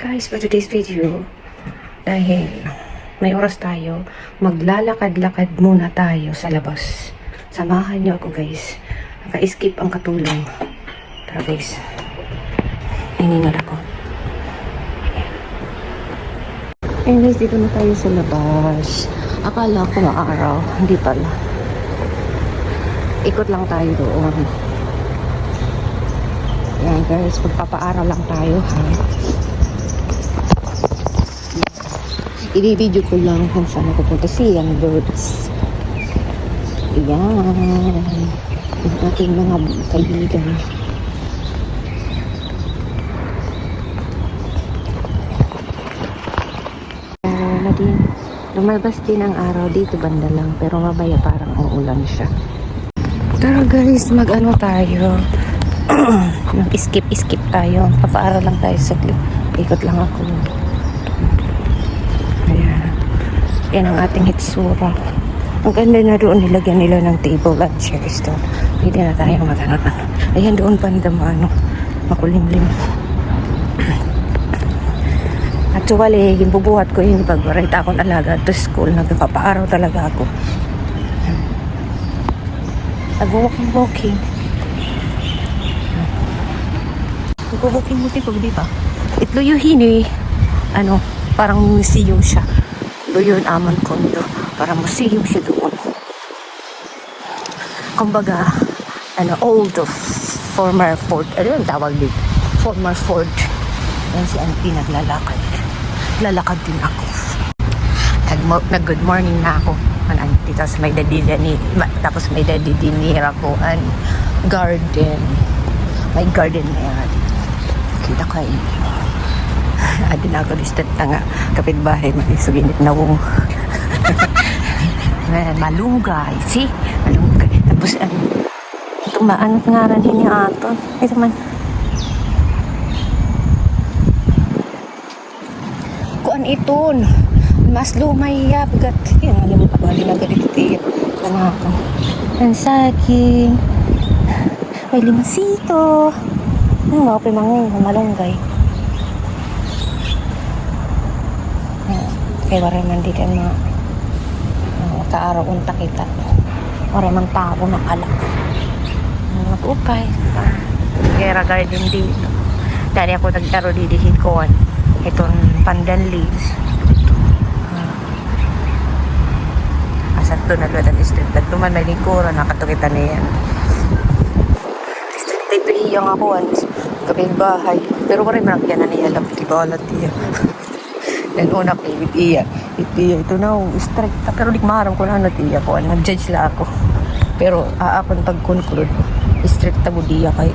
Guys, for today's video, dahil may oras tayo, maglalakad-lakad muna tayo sa labas. Samahan niyo ako guys. Naka-skip ang katulong. Tara guys. Hiningal ako. Ayan guys, dito na tayo sa labas. Akala ko maaraw. Hindi pala. Ikot lang tayo doon. Ayan guys, magpapaaraw lang tayo ha. I-video ko lang kung saan ako punta siyang birds. Ayan. Ang ating mga kaibigan. Na din. Lumalabas din ang araw dito banda lang. Pero mabaya parang uulan siya. Tara guys, mag-ano tayo. Mag-skip tayo. Papaaral lang tayo sa ikot lang ako. Yan ang ating hitsura. Ang ganda na doon, nilagyan nila ng table at chairs doon. Pwede na tayo maghanap. Ayan doon pandama, makulimlim. Actually, bubuhat ko yun pag right akong alaga to school. Nagpapaaraw talaga ako. Nag-walking. Nag-walking pag di ba? Ito yung hini. Parang museum siya. Doon amon kondo para museum siya doon. Kumbaga, old former fort. Ano yung tawag dito? Former fort. Yan si auntie naglalakad. Lalakad din ako. Nag-good morning na ako. An auntie. Tapos may dadidinira ko. Garden. May garden na yan. Kita kayo. Adin ako distant na nga kapitbahay magisuginit na wong malunggay tapos tumaan nga rin niya ato ito man kuan iton mas lumay gat yan alam mo bali na ganito tiyo ako ang saging may limasito ang mga pimangay malunggay. Kaya waray man dito ang mga kaaraw unta kita. Waray man tao ng alak. Mag-upay. Kaya garden dito. Dali ako nagtaro dito hikon. Itong pandan leaves. Asat to nagladan street. Nagtuman may lingkuran. Nakatukita na yan. Street type iyang ako. Kaping bahay. Pero waray man yan na niya. Alam tibalat niya. Dan una kay Itiya. Ito na strict pero di maharam ko na tiya ko. Nag-judge la ako. Pero aapon pag-conclude. Strict ta budiya kay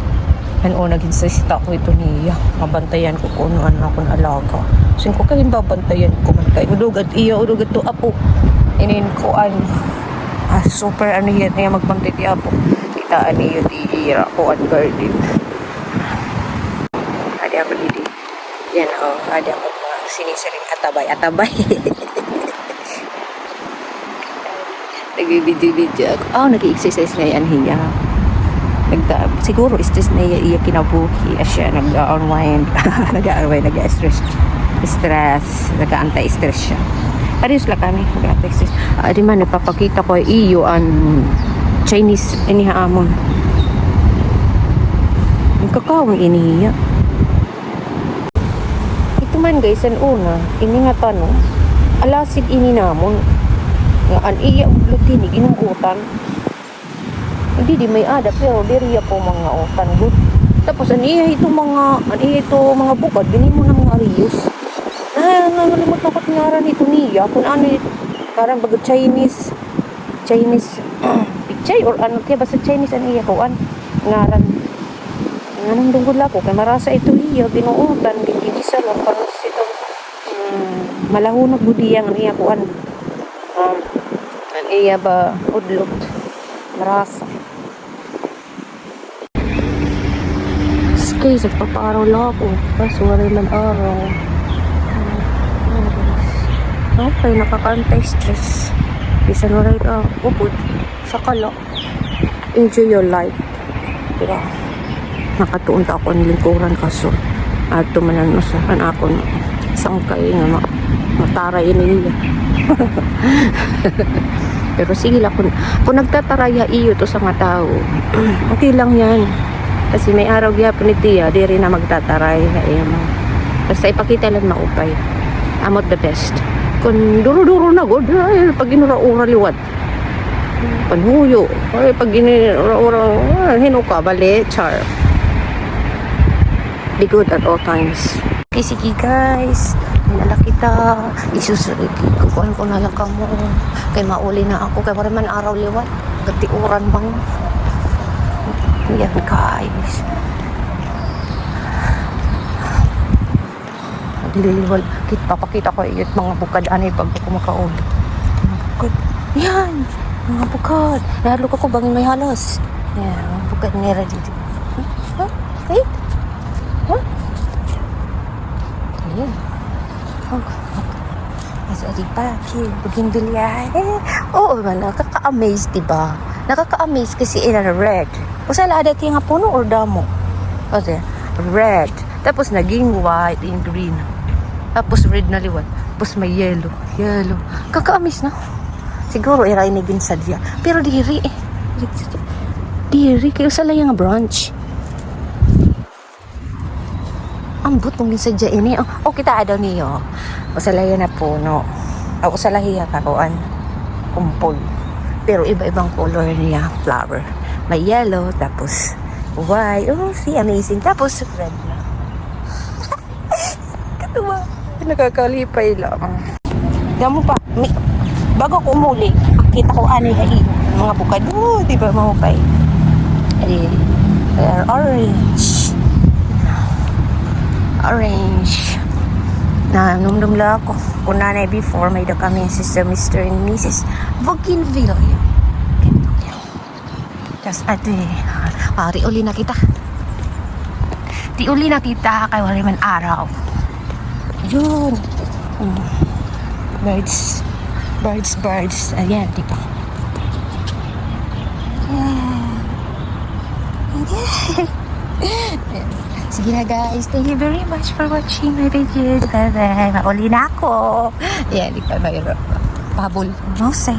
dan una ginsista ko ito niya. Mabantayan ko kung ano ako na alaga. Sin ko kay babantayan ko man kay udugat to apo. Inin ko super yan ay magbantay ti apo. Kita ani yung tihira ko garden. Adi ako didi. Yan adi ako sinisiring atabay nagbibidyo ako nag-exercise na yan hiya siguro stress na iya kinabuhi siya nag-unwind nag-stress nag-anti-stress siya parehas lang kami nag-anti-stress di man nagpapakita ko iyo ang Chinese inihaamon yung kakawang inihiya man guys, ang una, ini nga tanong, alasid ini namon, nga an iya tinig, inunggutan, hindi di may ada, pero diriya po mga utan, good. Tapos an iya ito mga bukad, gini mo na mga riyos. Nalimot ako tingaran ito niya, kung ano, parang bago Chinese, pichay, or ano, kaya basta Chinese an iya ko, ngaran, anong dunggol ako, kaya marasa ito iya, binuutan, gigisa lang, parang malahunag budiyang ang iya kuan ang iya ba udlot marasa guys nagpapaaraw lang ako kaso waray man araw okay nakakantay stress bisan waray upod sa kala enjoy your life diba nakatuon ako ang lingkuran kaso At tumanan masakan ako na isang kayo nga mataray niya. Pero sige lang, kung nagtataraya iyo to sa mga tao, okay lang yan. Kasi may araw gyapon ni tiya, di rin na magtataray. Ayun. Basta ipakita lang maupay. Amot the best. Kung duro-duro na god, ay, pag inura-ura liwat. Panhuyo. Ay, pag inura-ura, hinuka, bali, char. Be good at all times. Okay, sige guys. Nala kita. Isusunod. Kukuhan ko na lang ka mo. Kaya mauli na ako. Kaya wala man araw liwat. Gatiuran bang. Yan guys. Liliwal. Papakita ko yung mga bukad. Ano yung pag kumakauli. Mga bukad. Yan. Mga bukad. Nahalo ko bangin may halos. Yan. Mga bukad nera dito. Huh? Wait. Huh? Ayan. Asa di pa. Buging bilya. Oo man. Nakaka-amaze diba? Nakaka-amaze kasi ina red. O sa lada tiya nga puno or damo? Kasi red. Tapos naging white and green. Tapos red na liwat. Tapos may yellow. Yellow. Kaka-amaze na. Siguro irainigin sa diya. Pero diri eh. Diri. Kayo sa layang brunch. Ambot mong sa diya ini. O kita adaw niyo. O sa layang na puno. O sa lahiya karoan. Kumpol. Pero iba-ibang color niya. Flower. May yellow. Tapos white. Oh, see, amazing. Tapos red na. Katuwa. Nakakalipay lang. Damo pa. Bago ko umuli, kita ko ani hai mga bukad. Oh, di ba mahukay? Orange. Orange. Na numdum la ako. Kung nanay before, may da kami sister, Mr. and Mrs. Bougainville. Tapos ate, uli na kita. Uli na kita kay wala man araw. Yun. Birds. Ayan, di ba? Sige na guys. Thank you very much for watching my videos. Bye-bye. Mauli na ako. Ayan, di ba? Mayroon. Pabol. No say.